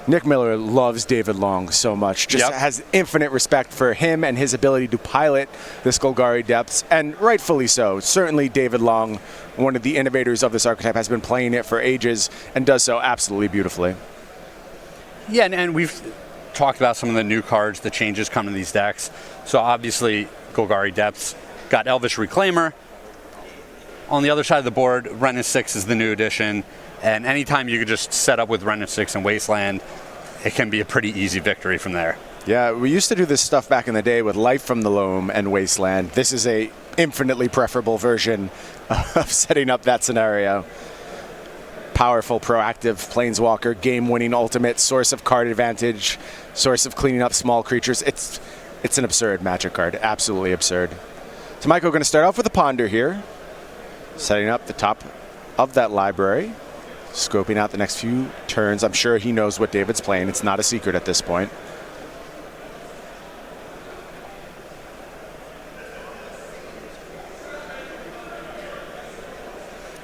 Nick Miller loves David Long so much, just has infinite respect for him and his ability to pilot this Golgari Depths, and rightfully so. Certainly David Long, one of the innovators of this archetype, has been playing it for ages and does so absolutely beautifully. Yeah, and we've talked about some of the new cards, the changes coming to these decks. So obviously Golgari Depths got Elvish Reclaimer. On the other side of the board, Wrenn and 6 is the new addition. And anytime you could just set up with Wrenn and 6 and Wasteland, it can be a pretty easy victory from there. Yeah, we used to do this stuff back in the day with Life from the Loam and Wasteland. This is a infinitely preferable version of setting up that scenario. Powerful, proactive Planeswalker, game-winning ultimate, source of card advantage, source of cleaning up small creatures. It's an absurd Magic card, absolutely absurd. Tamajko going to start off with a Ponder here, setting up the top of that library. Scoping out the next few turns. I'm sure he knows what David's playing. It's not a secret at this point.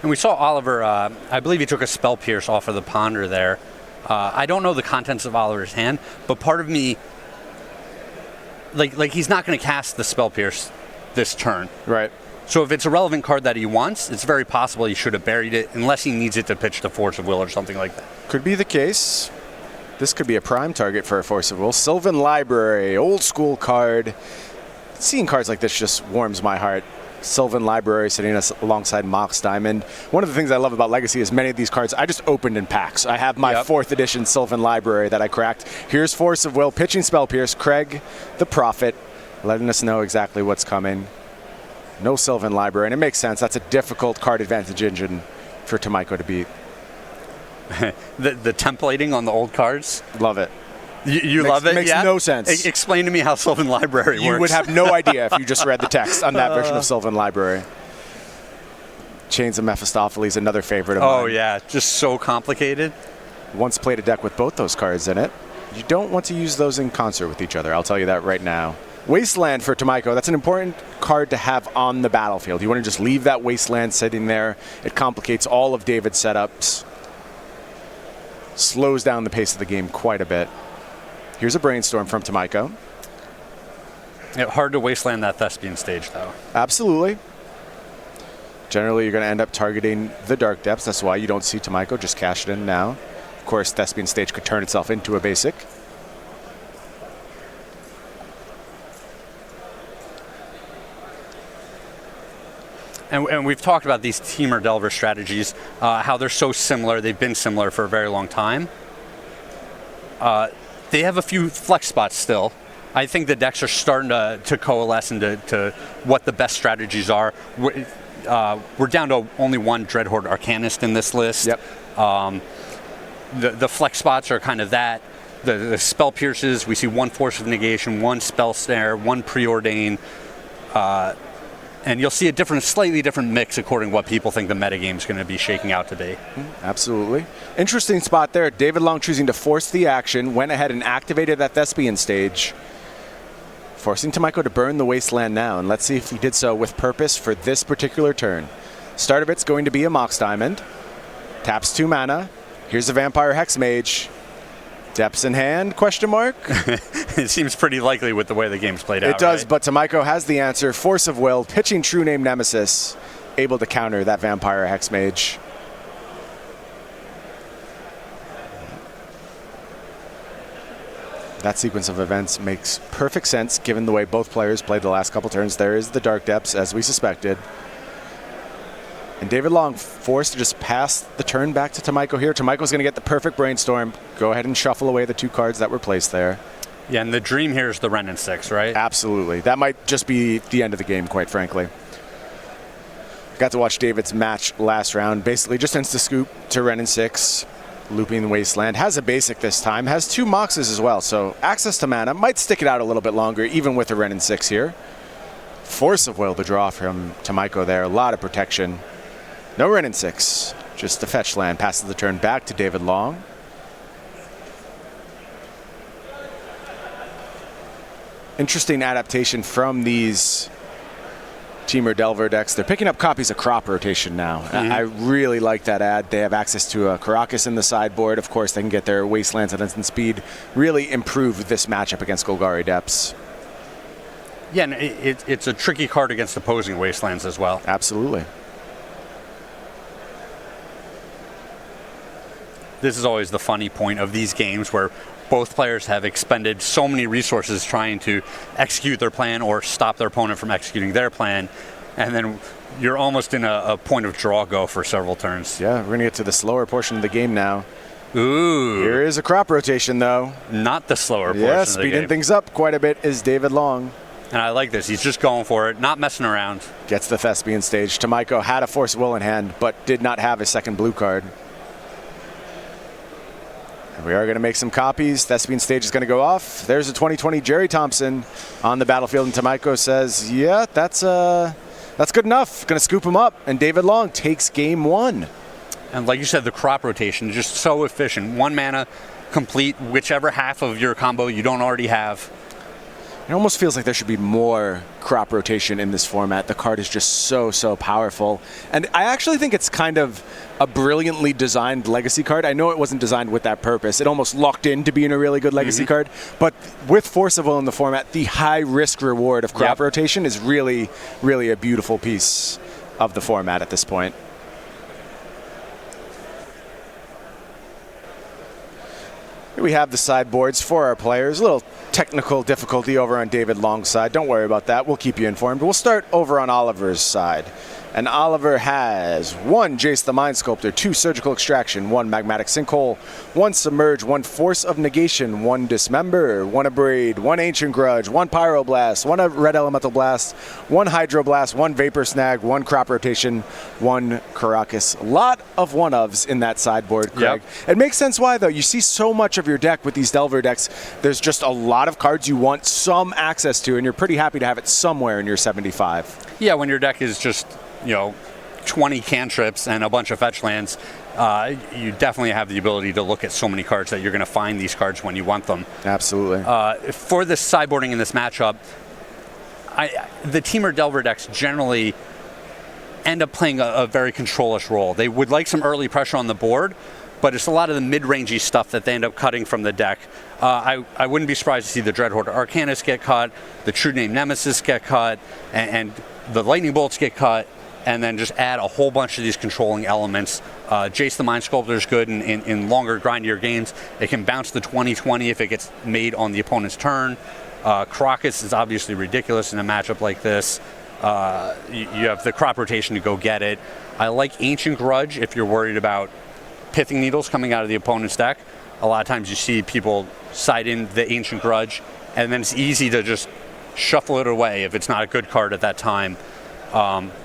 And we saw Oliver, I believe he took a Spell Pierce off of the Ponder there. I don't know the contents of Oliver's hand, but part of me, like he's not going to cast the Spell Pierce this turn. Right. So if it's a relevant card that he wants, it's very possible he should have buried it, unless he needs it to pitch the Force of Will or something like that. Could be the case. This could be a prime target for a Force of Will. Sylvan Library, old school card. Seeing cards like this just warms my heart. Sylvan Library sitting us alongside Mox Diamond. One of the things I love about Legacy is many of these cards I just opened in packs. I have my 4th edition Sylvan Library that I cracked. Here's Force of Will, pitching Spell Pierce. Craig, the Prophet, letting us know exactly what's coming. No Sylvan Library, and it makes sense. That's a difficult card advantage engine for Tamajko to beat. the templating on the old cards? Love it. You love it? Makes no sense. Explain to me how Sylvan Library works. You would have no idea if you just read the text on that version of Sylvan Library. Chains of Mephistopheles, another favorite of mine. Oh yeah, just so complicated. Once played a deck with both those cards in it. You don't want to use those in concert with each other. I'll tell you that right now. Wasteland for Tamajko, that's an important card to have on the battlefield. You want to just leave that Wasteland sitting there. It complicates all of David's setups. Slows down the pace of the game quite a bit. Here's a Brainstorm from Tamajko. Yeah, hard to Wasteland that Thespian stage, though. Absolutely. Generally, you're going to end up targeting the Dark Depths. That's why you don't see Tamajko just cash it in now. Of course, Thespian stage could turn itself into a basic. And we've talked about these Temur Delver strategies, how they're so similar. They've been similar for a very long time. They have a few flex spots still. I think the decks are starting to coalesce into what the best strategies are. We're down to only one Dreadhorde Arcanist in this list. Yep. The flex spots are kind of that. The Spell Pierces, we see one Force of Negation, one Spell Snare, one Preordain. And you'll see a slightly different mix according to what people think the metagame is going to be shaking out to be. Absolutely. Interesting spot there. David Long choosing to force the action, went ahead and activated that Thespian stage, forcing Tamajko to burn the Wasteland now. And let's see if he did so with purpose for this particular turn. Start of it's going to be a Mox Diamond. Taps 2 mana. Here's a Vampire Hexmage. Depths in hand, question mark? It seems pretty likely with the way the game's played out. It does, right? but Tamajko has the answer. Force of Will, pitching True Name Nemesis, able to counter that Vampire Hexmage. That sequence of events makes perfect sense given the way both players played the last couple turns. There is the Dark Depths, as we suspected. And David Long forced to just pass the turn back to Tamajko here. Tamajko's going to get the perfect Brainstorm. Go ahead and shuffle away the 2 cards that were placed there. Yeah, and the dream here is the Wrenn and 6, right? Absolutely. That might just be the end of the game, quite frankly. Got to watch David's match last round. Basically just insta-scoop to Wrenn and 6. Looping the Wasteland. Has a basic this time. Has 2 Moxes as well. So access to mana. Might stick it out a little bit longer, even with a Wrenn and 6 here. Force of Will to draw from Tamajko there. A lot of protection. No Wrenn and 6, just the fetch land. Passes the turn back to David Long. Interesting adaptation from these Teamer Delver decks. They're picking up copies of Crop Rotation now. I really like that ad. They have access to a Karakas in the sideboard. Of course, they can get their Wastelands at instant speed. Really improve this matchup against Golgari Depths. Yeah, and it's a tricky card against opposing Wastelands as well. Absolutely. This is always the funny point of these games where both players have expended so many resources trying to execute their plan or stop their opponent from executing their plan, and then you're almost in a point of draw go for several turns. Yeah, we're going to get to the slower portion of the game now. Ooh. Here is a Crop Rotation, though. Not the slower portion Yeah, of the game. speeding things up quite a bit is David Long. And I like this. He's just going for it, not messing around. Gets the Thespian Stage. Tamajko had a Force of Will in hand, but did not have a second blue card. And we are going to make some copies. Thespian Stage is going to go off. There's a 2020 Jerry Thompson on the battlefield, and Tamajko says, yeah, that's good enough. Going to scoop him up, and David Long takes game one. And like you said, the Crop Rotation is just so efficient. 1 mana, complete whichever half of your combo you don't already have. It almost feels like there should be more Crop Rotation in this format. The card is just so powerful. And I actually think it's kind of a brilliantly designed Legacy card. I know it wasn't designed with that purpose. It almost locked into being a really good Legacy card. But with Force of Will in the format, the high risk reward of Crop Rotation is really, really a beautiful piece of the format at this point. Here we have the sideboards for our players. A little technical difficulty over on David Long's side. Don't worry about that. We'll keep you informed. We'll start over on Oliver's side. And Oliver has 1 Jace the Mind Sculptor, 2 Surgical Extraction, 1 Magmatic Sinkhole, 1 Submerge, 1 Force of Negation, 1 Dismember, 1 Abrade, 1 Ancient Grudge, 1 Pyroblast, 1 Red Elemental Blast, 1 Hydroblast, 1 Vapor Snag, 1 Crop Rotation, 1 Karakas. A lot of one-ofs in that sideboard, Craig. It makes sense why, though. You see so much of your deck with these Delver decks. There's just a lot of cards you want some access to, and you're pretty happy to have it somewhere in your 75. Yeah, when your deck is just 20 cantrips and a bunch of fetch lands, you definitely have the ability to look at so many cards that you're going to find these cards when you want them. Absolutely. For this sideboarding in this matchup, the Teamer Delver decks generally end up playing a very control-ish role. They would like some early pressure on the board, but it's a lot of the mid-rangey stuff that they end up cutting from the deck. I wouldn't be surprised to see the Dreadhorde Arcanist get cut, the True Name Nemesis get cut, and the Lightning Bolts get cut, and then just add a whole bunch of these controlling elements. Jace the Mind Sculptor is good in longer, grindier games. It can bounce the 20/20 if it gets made on the opponent's turn. Karakas is obviously ridiculous in a matchup like this. You have the Crop Rotation to go get it. I like Ancient Grudge if you're worried about Pithing Needles coming out of the opponent's deck. A lot of times you see people side in the Ancient Grudge, and then it's easy to just shuffle it away if it's not a good card at that time.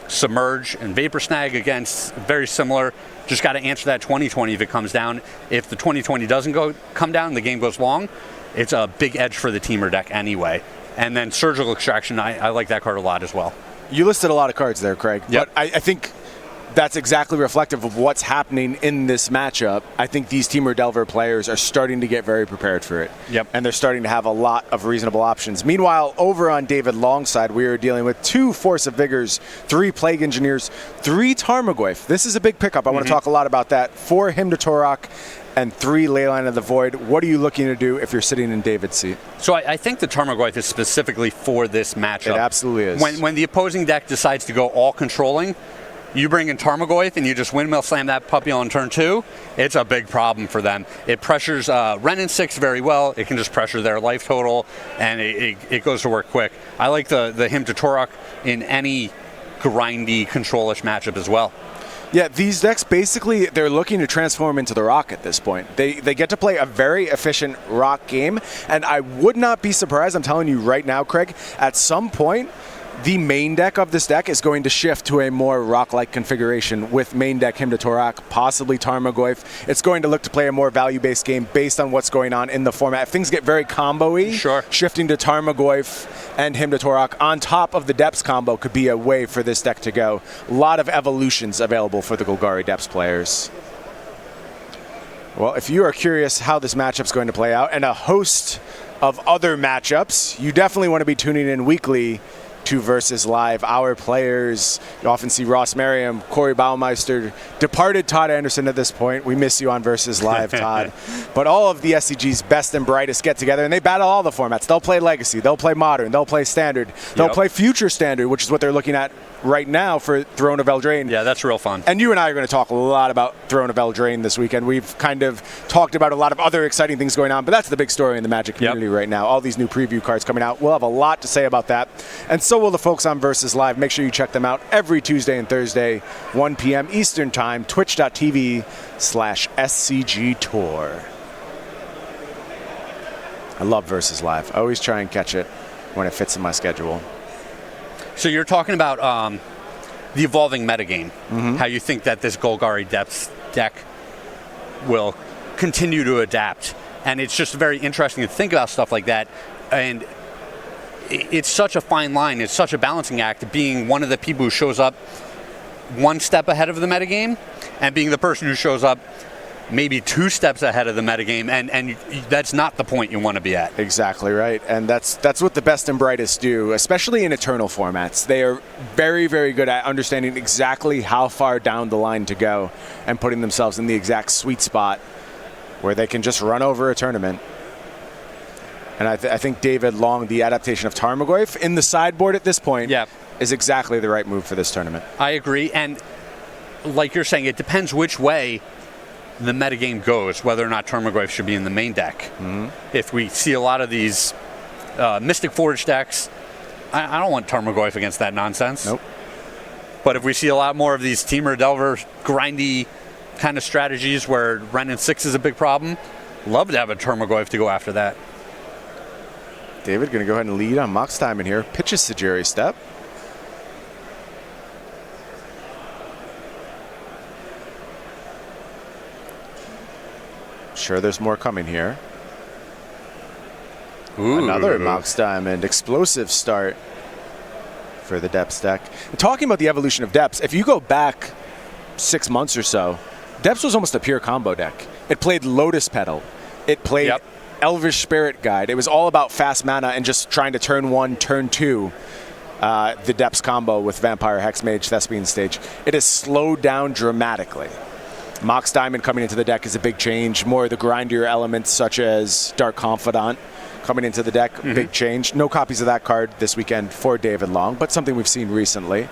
Submerge and Vapor Snag, again, very similar. Just got to answer that 20/20 if it comes down. If the 20/20 doesn't come down and the game goes long, it's a big edge for the Teamer deck anyway. And then Surgical Extraction, I like that card a lot as well. You listed a lot of cards there, Craig. Yep. But I think that's exactly reflective of what's happening in this matchup. I think these Teamer Delver players are starting to get very prepared for it. Yep. And they're starting to have a lot of reasonable options. Meanwhile, over on David Long's side, we are dealing with 2 Force of Vigors, 3 Plague Engineers, 3 Tarmogoyf. This is a big pickup. I want to talk a lot about that. 4 Hymn to Torok, and 3 Leyline of the Void. What are you looking to do if you're sitting in David's seat? So I think the Tarmogoyf is specifically for this matchup. It absolutely is. When the opposing deck decides to go all controlling, you bring in Tarmogoyf and you just windmill slam that puppy on turn 2, it's a big problem for them. It pressures Ren and 6 very well. It can just pressure their life total, and it goes to work quick. I like the Hymn to Torok in any grindy, control-ish matchup as well. Yeah, these decks basically, they're looking to transform into the Rock at this point. They get to play a very efficient Rock game, and I would not be surprised, I'm telling you right now, Craig, at some point, the main deck of this deck is going to shift to a more Rock-like configuration with main deck Hymn to Torok, possibly Tarmogoyf. It's going to look to play a more value-based game based on what's going on in the format. If things get very combo-y, shifting to Tarmogoyf and Hymn to Torok on top of the Depths combo could be a way for this deck to go. A lot of evolutions available for the Golgari Depths players. Well, if you are curious how this matchup's going to play out and a host of other matchups, you definitely want to be tuning in weekly to Versus Live. Our players, you often see Ross Merriam, Corey Baumeister, departed Todd Anderson at this point. We miss you on Versus Live, Todd. But all of the SCG's best and brightest get together, and they battle all the formats. They'll play Legacy, they'll play Modern, they'll play Standard, they'll play Future Standard, which is what they're looking at right now for Throne of Eldraine. Yeah, that's real fun. And you and I are going to talk a lot about Throne of Eldraine this weekend. We've kind of talked about a lot of other exciting things going on, but that's the big story in the Magic community right now. All these new preview cards coming out. We'll have a lot to say about that. And so will the folks on Versus Live. Make sure you check them out every Tuesday and Thursday, 1 p.m. Eastern Time, twitch.tv/SCG Tour. I love Versus Live. I always try and catch it when it fits in my schedule. So you're talking about the evolving metagame, how you think that this Golgari Depths deck will continue to adapt. And it's just very interesting to think about stuff like that. And it's such a fine line. It's such a balancing act, being one of the people who shows up one step ahead of the metagame and being the person who shows up maybe 2 steps ahead of the metagame, and that's not the point you want to be at. Exactly right, and that's what the best and brightest do, especially in Eternal formats. They are very, very good at understanding exactly how far down the line to go and putting themselves in the exact sweet spot where they can just run over a tournament. And I think David Long, the adaptation of Tarmogoyf in the sideboard at this point, is exactly the right move for this tournament. I agree, and like you're saying, it depends which way the metagame goes, whether or not Tarmogoyf should be in the main deck. If we see a lot of these Mystic Forge decks, I don't want Tarmogoyf against that nonsense. Nope. But if we see a lot more of these Teamer, Delver, grindy kind of strategies where Wrenn and 6 is a big problem, love to have a Tarmogoyf to go after that. David going to go ahead and lead on Mox Diamond here. Pitches Sejiri Step. Sure, there's more coming here. Ooh. Another Mox Diamond. Explosive start for the Depths deck. And talking about the evolution of Depths, if you go back 6 months or so, Depths was almost a pure combo deck. It played Lotus Petal. It played Elvish Spirit Guide. It was all about fast mana and just trying to turn 1, turn 2 the Depths combo with Vampire, Hexmage, Thespian Stage. It has slowed down dramatically. Mox Diamond coming into the deck is a big change. More of the grindier elements such as Dark Confidant coming into the deck, big change. No copies of that card this weekend for David Long, but something we've seen recently.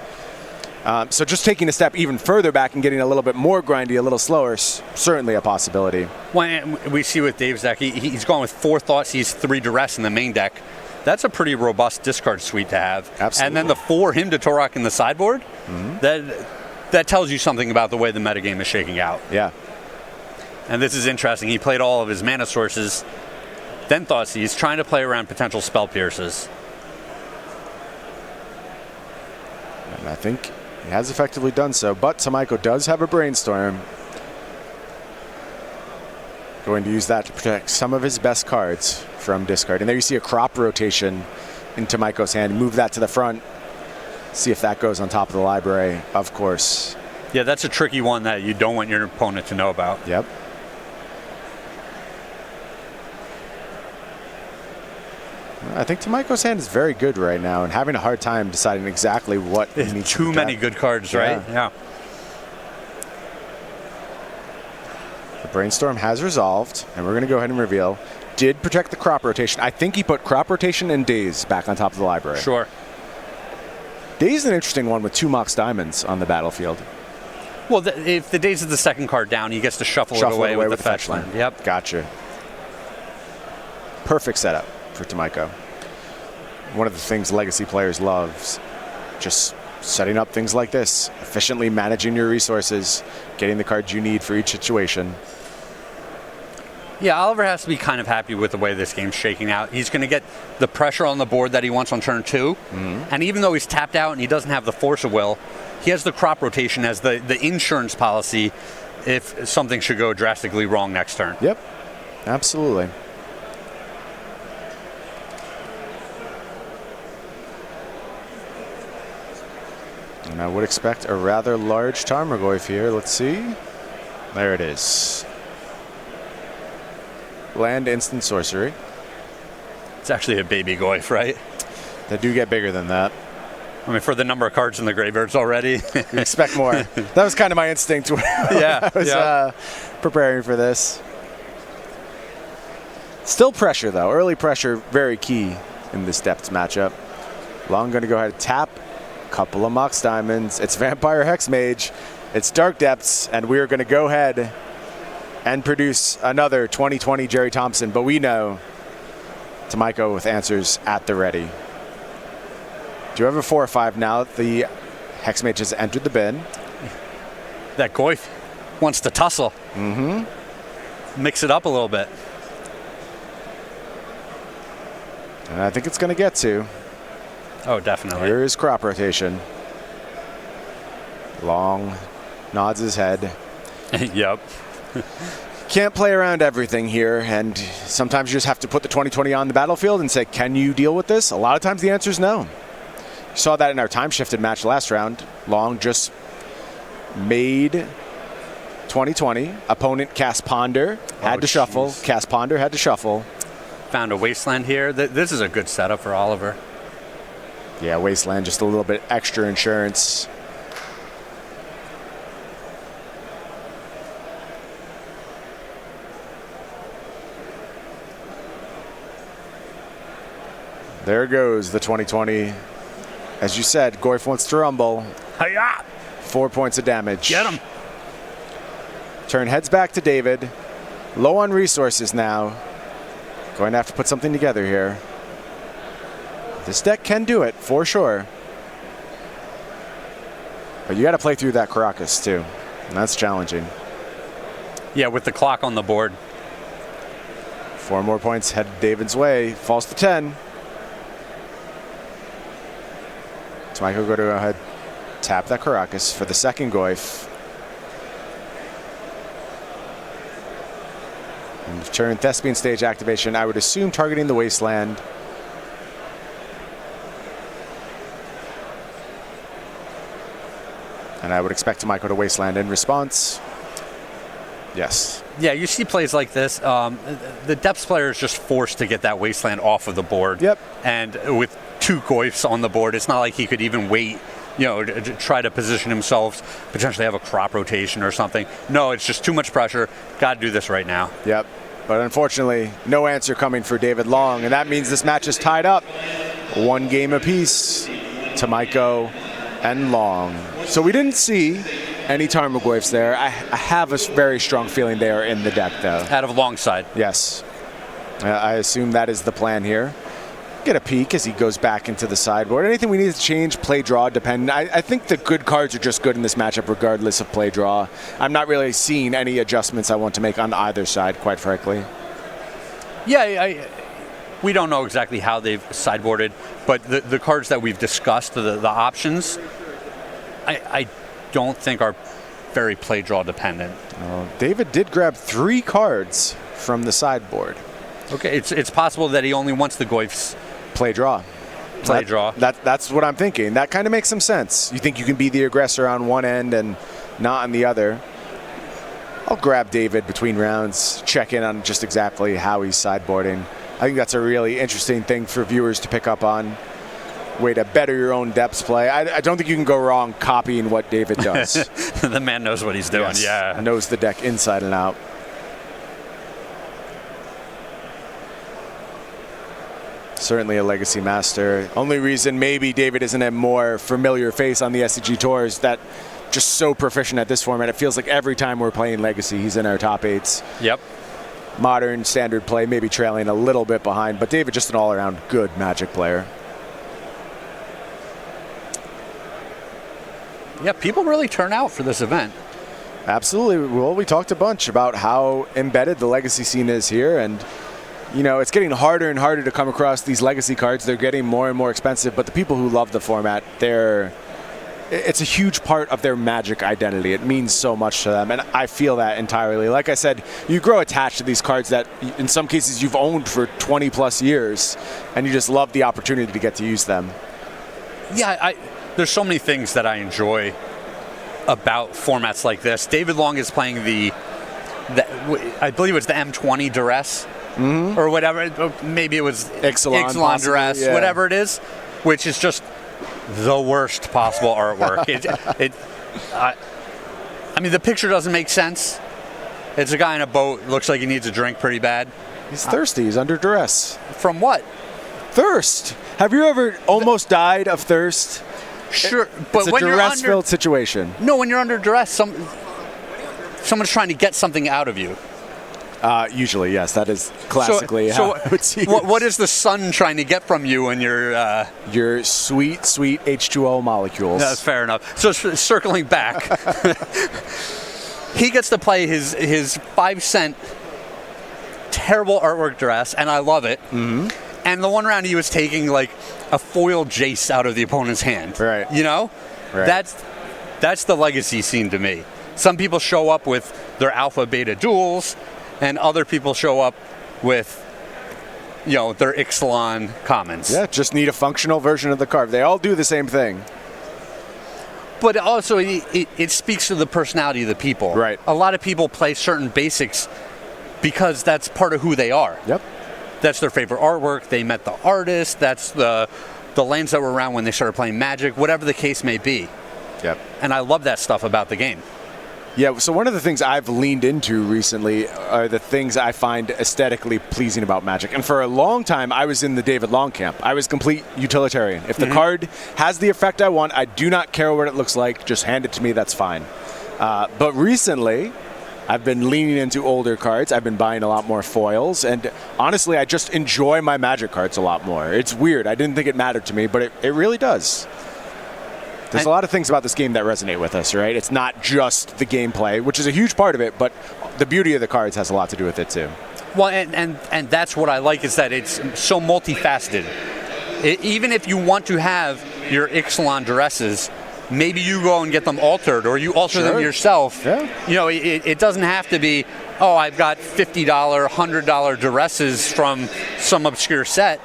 So just taking a step even further back and getting a little bit more grindy, a little slower, certainly a possibility. Well, we see with Dave's deck, he's gone with 4 Thoughtseize, 3 Duress in the main deck. That's a pretty robust discard suite to have. Absolutely. And then the 4 Hymn to Torok in the sideboard, that tells you something about the way the metagame is shaking out. Yeah. And this is interesting. He played all of his mana sources, then Thoughtseize, trying to play around potential spell pierces. And I think he has effectively done so, but Tamajko does have a Brainstorm. Going to use that to protect some of his best cards from discard. And there you see a crop rotation in Tamajko's hand. Move that to the front. See if that goes on top of the library, of course. Yeah, that's a tricky one that you don't want your opponent to know about. Yep. I think Tamajko's hand is very good right now and having a hard time deciding exactly what he needs to Too many good cards, right? Yeah. The Brainstorm has resolved, and we're going to go ahead and reveal. Did protect the crop rotation. I think he put crop rotation and Daze back on top of the library. Sure. Daze is an interesting one with 2 Mox Diamonds on the battlefield. Well, if the Daze is the second card down, he gets to shuffle it away with the fetch land. Yep. Gotcha. Perfect setup for Tamajko. One of the things Legacy players love, just setting up things like this, efficiently managing your resources, getting the cards you need for each situation. Yeah, Oliver has to be kind of happy with the way this game's shaking out. He's going to get the pressure on the board that he wants on turn 2. And even though he's tapped out and he doesn't have the force of will, he has the crop rotation as the insurance policy if something should go drastically wrong next turn. Yep, absolutely. And I would expect a rather large Tarmogoyf here. Let's see. There it is. Land instant sorcery. It's actually a baby Goyf, right? They do get bigger than that. I mean, for the number of cards in the graveyards already. You expect more. That was kind of my instinct when I was preparing for this. Still pressure, though. Early pressure, very key in this depths matchup. Long going to go ahead and tap a couple of Mox Diamonds. It's Vampire Hexmage. It's Dark Depths, and we're going to go ahead and produce another 2020 Jerry Thompson. But we know Tamajko with answers at the ready. Do you have a 4 or 5 now? The Hexmage has entered the bin. That Goyf wants to tussle. Mix it up a little bit. And I think it's going to get to. Oh, definitely. Here is crop rotation. Long nods his head. Yep. Can't play around everything here, and sometimes you just have to put the 2020 on the battlefield and say, can you deal with this? A lot of times the answer is no. You saw that in our time-shifted match last round. Long just made 2020. Opponent cast Ponder, had to shuffle. Cast Ponder, had to shuffle. Found a Wasteland here. This is a good setup for Oliver. Yeah, Wasteland, just a little bit extra insurance. There goes the 2020. As you said, Goyf wants to rumble. Hi-ya! 4 points of damage. Get him. Turn heads back to David. Low on resources now. Going to have to put something together here. This deck can do it, for sure. But you got to play through that Caracas, too. And that's challenging. Yeah, with the clock on the board. 4 more points head David's way. Falls to 10. Tamajko go to go ahead, tap that Caracas for the second Goyf. And turn Thespian stage activation, I would assume targeting the Wasteland. And I would expect Tamajko to Wasteland in response. Yes. Yeah, you see plays like this. The Depths player is just forced to get that Wasteland off of the board. Yep. And with 2 Goyfs on the board, it's not like he could even wait, to try to position himself, potentially have a crop rotation or something. No, it's just too much pressure. Got to do this right now. Yep. But unfortunately, no answer coming for David Long, and that means this match is tied up. 1 game apiece. Tamajko and Long. So we didn't see any Tarmogoyfs there. I have a very strong feeling they are in the deck, though. Out of long side. Yes. I assume that is the plan here. Get a peek as he goes back into the sideboard. Anything we need to change, play, draw, depend. I think the good cards are just good in this matchup regardless of play, draw. I'm not really seeing any adjustments I want to make on either side, quite frankly. Yeah, we don't know exactly how they've sideboarded, but the cards that we've discussed, the options, I don't think are very play draw dependent. David did grab 3 cards from the sideboard. Okay, it's possible that he only wants the Goyfs. Play draw. Draw. That's what I'm thinking. That kind of makes some sense. You think you can be the aggressor on one end and not on the other. I'll grab David between rounds, check in on just exactly how he's sideboarding. I think that's a really interesting thing for viewers to pick up on. Way to better your own depths play. I don't think you can go wrong copying what David does. The man knows what he's doing, yes. Yeah. Knows the deck inside and out. Certainly a legacy master. Only reason maybe David isn't a more familiar face on the SCG Tour is that just so proficient at this format. It feels like every time we're playing legacy, he's in our top 8s. Yep. Modern, standard play, maybe trailing a little bit behind, but David just an all-around good Magic player. Yeah, people really turn out for this event. Absolutely. Well, we talked a bunch about how embedded the legacy scene is here, and it's getting harder and harder to come across these legacy cards. They're getting more and more expensive, but the people who love the format, it's a huge part of their Magic identity. It means so much to them, and I feel that entirely. Like I said, you grow attached to these cards that in some cases you've owned for 20 plus years, and you just love the opportunity to get to use them. Yeah, there's so many things that I enjoy about formats like this. David Long is playing I believe it's the M20 Duress. Mm-hmm. Or whatever, maybe it was Ixalan Duress, yeah. Whatever it is, which is just the worst possible artwork. I mean, the picture doesn't make sense. It's a guy in a boat. Looks like he needs a drink pretty bad. He's thirsty. He's under duress. From what? Thirst. Have you ever almost died of thirst? Sure, but It's a when you're duress-filled situation. No, when you're under duress, someone's trying to get something out of you. Usually, yes. That is classically how I would see it. What is the sun trying to get from you when you're... Your sweet, sweet H2O molecules. That's fair enough. So circling back, he gets to play his 5-cent terrible artwork dress, and I love it. Mm-hmm. And the one round he was taking like a foil Jace out of the opponent's hand. Right. You know? Right. That's the legacy scene to me. Some people show up with their alpha beta duels, and other people show up with, you know, their Ixalan commons. Yeah, just need a functional version of the card. They all do the same thing. But also, it speaks to the personality of the people. Right. A lot of people play certain basics because that's part of who they are. Yep. That's their favorite artwork. They met the artist. That's the lanes that were around when they started playing Magic, whatever the case may be. Yep. And I love that stuff about the game. Yeah, so one of the things I've leaned into recently are the things I find aesthetically pleasing about Magic. And for a long time, I was in the David Long camp. I was complete utilitarian. If the card has the effect I want, I do not care what it looks like. Just hand it to me, that's fine. But recently, I've been leaning into older cards. I've been buying a lot more foils. And honestly, I just enjoy my Magic cards a lot more. It's weird. I didn't think it mattered to me, but it really does. There's a lot of things about this game that resonate with us, right? It's not just the gameplay, which is a huge part of it, but the beauty of the cards has a lot to do with it too. Well, and that's what I like, is that it's so multifaceted. Even if you want to have your Ixalan dresses, maybe you go and get them altered, or you alter them yourself. Yeah. You know, it doesn't have to be, oh, I've got $50, $100 dresses from some obscure set.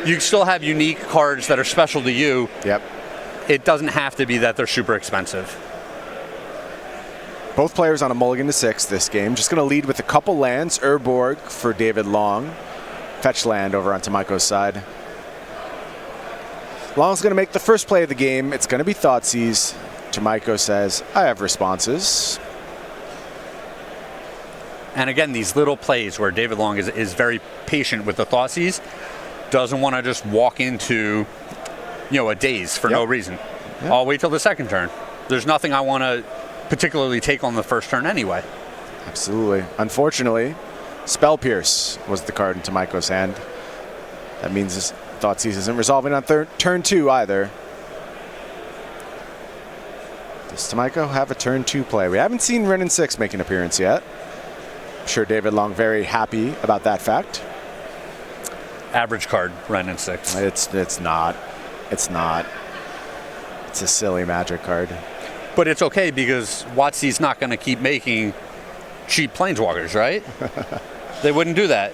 You still have unique cards that are special to you. Yep. It doesn't have to be that they're super expensive. Both players on a mulligan to 6 this game. Just going to lead with a couple lands. Urborg for David Long. Fetch land over on Tamajko's side. Long's going to make the first play of the game. It's going to be Thoughtseize. Tamajko says, I have responses. And again, these little plays where David Long is very patient with the Thoughtseize, doesn't want to just walk into, you know, a daze for no reason. Yep. I'll wait till the second turn. There's nothing I want to particularly take on the first turn anyway. Absolutely. Unfortunately, Spell Pierce was the card in Tamajko's hand. That means his Thoughtseize isn't resolving on turn 2 either. Does Tamajko have a turn 2 play? We haven't seen Wrenn and 6 make an appearance yet. I'm sure David Long very happy about that fact. Average card, Wrenn and 6. It's not. It's not. It's a silly Magic card. But it's okay because WotC's not going to keep making cheap Planeswalkers, right? They wouldn't do that.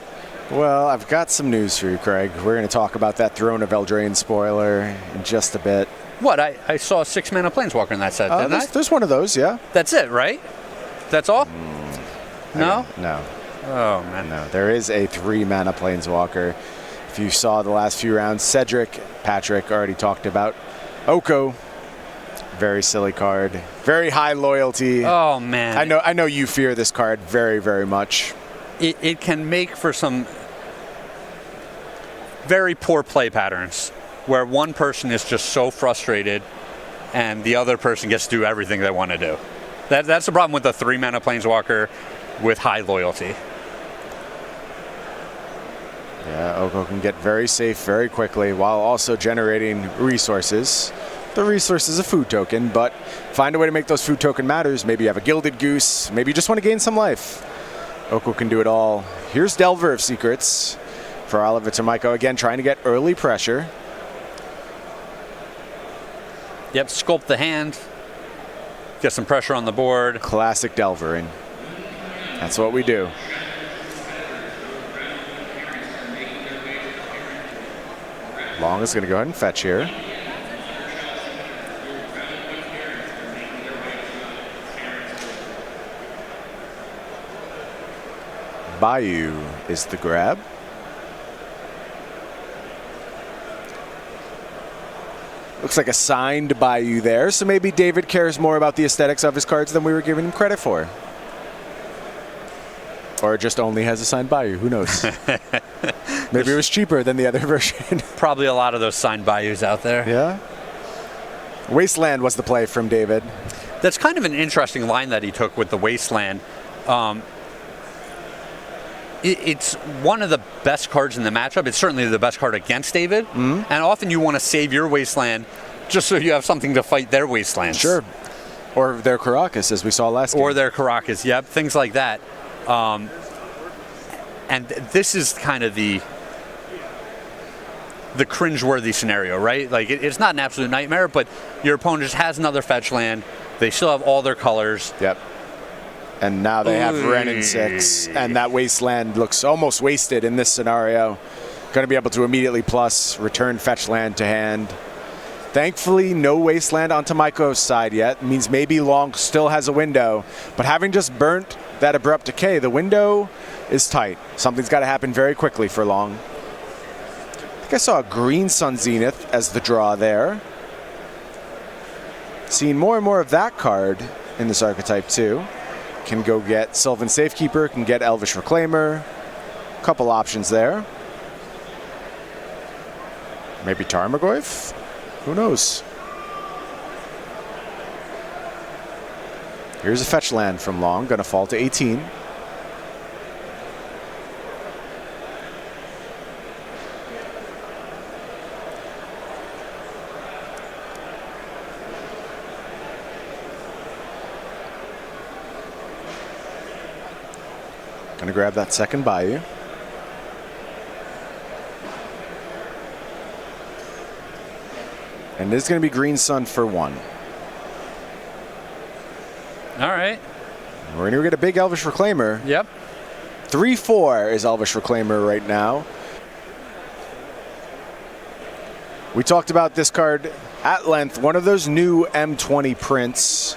Well, I've got some news for you, Craig. We're going to talk about that Throne of Eldraine spoiler in just a bit. What? I saw a 6-mana Planeswalker in that set, didn't I? There's one of those, yeah. That's it, right? That's all? No? No. Oh, man. No, there is a 3-mana Planeswalker. If you saw the last few rounds, Cedric, Patrick already talked about Oko. Very silly card. Very high loyalty. Oh, man. I know you fear this card very, very much. It can make for some very poor play patterns where one person is just so frustrated and the other person gets to do everything they want to do. That's the problem with the 3-mana Planeswalker with high loyalty. Yeah, Oko can get very safe very quickly while also generating resources. The resource is a food token, but find a way to make those food token matters. Maybe you have a Gilded Goose. Maybe you just want to gain some life. Oko can do it all. Here's Delver of Secrets for Oliver Tamajko. Again, trying to get early pressure. Yep, sculpt the hand. Get some pressure on the board. Classic Delvering. That's what we do. Long is going to go ahead and fetch here. Bayou is the grab. Looks like a signed Bayou there, so maybe David cares more about the aesthetics of his cards than we were giving him credit for. Or just only has a signed Bayou, who knows? Maybe it was cheaper than the other version. Probably a lot of those signed Bayous out there. Yeah. Wasteland was the play from David. That's kind of an interesting line that he took with the Wasteland. It's one of the best cards in the matchup. It's certainly the best card against David. And often you want to save your Wasteland just so you have something to fight their Wastelands. Sure. Or their Caracas, as we saw last game. Or their Caracas, yep. Things like that. And this is kind of the cringeworthy scenario, right? Like, it's not an absolute nightmare, but your opponent just has another fetch land. They still have all their colors. Yep. And now they have Wrenn and 6, and that Wasteland looks almost wasted in this scenario. Going to be able to immediately plus, return fetch land to hand. Thankfully, no Wasteland on Tamajko's side yet. It means maybe Long still has a window. But having just burnt that Abrupt Decay, the window is tight. Something's got to happen very quickly for Long. I think I saw a green Sun Zenith as the draw there. Seeing more and more of that card in this archetype too. Can go get Sylvan Safekeeper, can get Elvish Reclaimer. Couple options there. Maybe Tarmogoyf? Who knows? Here's a fetch land from Long, gonna fall to 18. Gonna grab that second Bayou. And this is gonna be Green Sun for 1. All right. We're gonna get a big Elvish Reclaimer. Yep. 3/4 is Elvish Reclaimer right now. We talked about this card at length. One of those new M20 prints.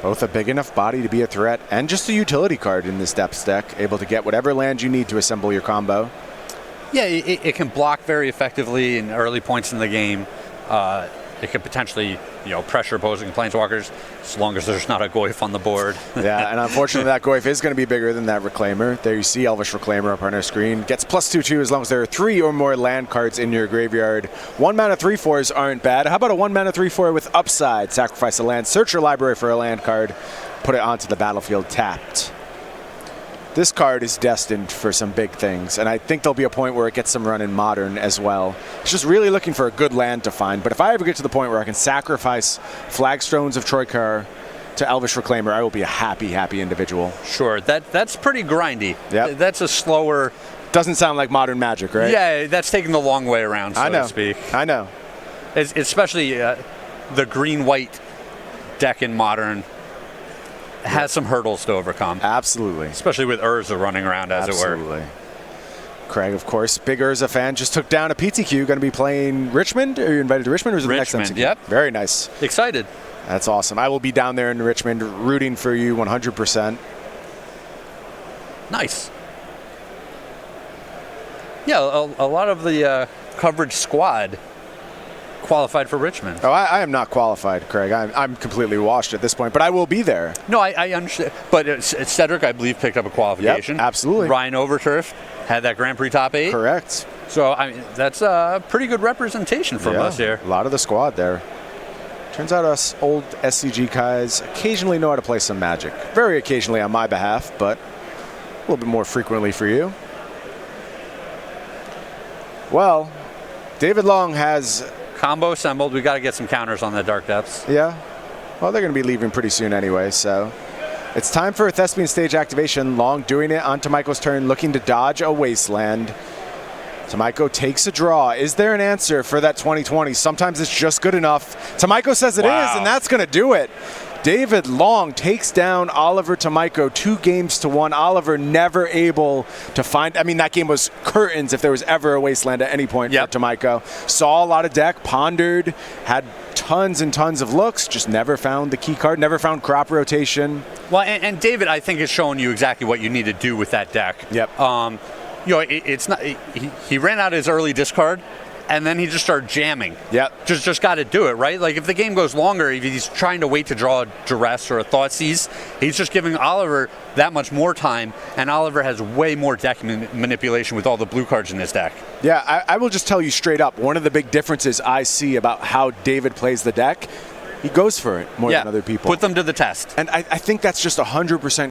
Both a big enough body to be a threat and just a utility card in this depth deck, able to get whatever land you need to assemble your combo. Yeah, it can block very effectively in early points in the game. It could potentially, pressure opposing planeswalkers as long as there's not a Goyf on the board. Yeah, and unfortunately that Goyf is going to be bigger than that Reclaimer. There you see Elvish Reclaimer up on our screen. Gets +2/2 as long as there are 3 or more land cards in your graveyard. 1 mana 3/4s aren't bad. How about a 1 mana 3/4 with upside? Sacrifice a land, search your library for a land card, put it onto the battlefield tapped. This card is destined for some big things, and I think there'll be a point where it gets some run in Modern as well. It's just really looking for a good land to find, but if I ever get to the point where I can sacrifice Flagstones of Troikar to Elvish Reclaimer, I will be a happy, happy individual. Sure, that's pretty grindy. Yep. That's a slower... Doesn't sound like Modern Magic, right? Yeah, that's taking the long way around, so to speak. I know. Especially the green-white deck in Modern has some hurdles to overcome. Absolutely. Especially with Urza running around, as it were. Absolutely. Craig, of course, big Urza fan, just took down a PTQ. Going to be playing Richmond? Are you invited to Richmond, or is it the next Richmond, MTG? yep. Very nice. Excited. That's awesome. I will be down there in Richmond rooting for you 100%. Nice. Yeah, a lot of the coverage squad qualified for Richmond. Oh, I am not qualified, Craig. I'm completely washed at this point, but I will be there. No, I understand. But Cedric, I believe, picked up a qualification. Yep, absolutely. Ryan Overturf had that Grand Prix top 8. Correct. So, I mean, that's a pretty good representation from us here. A lot of the squad there. Turns out us old SCG guys occasionally know how to play some Magic. Very occasionally on my behalf, but a little bit more frequently for you. Well, David Long has... Combo assembled. We got to get some counters on the Dark Depths. Yeah. Well, they're going to be leaving pretty soon anyway, so... It's time for a Thespian stage activation. Long doing it on Tamajko's turn, looking to dodge a Wasteland. Tamajko takes a draw. Is there an answer for that 2020? Sometimes it's just good enough. Tamajko says it is, and that's going to do it. David Long takes down Oliver Tamajko 2-1. Oliver never able to find. I mean, that game was curtains if there was ever a Wasteland at any point for Tamajko. Saw a lot of deck, pondered, had tons and tons of looks, just never found the key card, never found crop rotation. Well, and David, I think, is showing you exactly what you need to do with that deck. Yep. You know, it's not. He ran out his early discard, and then he just started jamming. Yep. Just got to do it, right? Like if the game goes longer, if he's trying to wait to draw a duress or a Thoughtseize, he's just giving Oliver that much more time, and Oliver has way more deck manipulation with all the blue cards in his deck. Yeah, I will just tell you straight up, one of the big differences I see about how David plays the deck, he goes for it more than other people. Put them to the test. And I think that's just 100%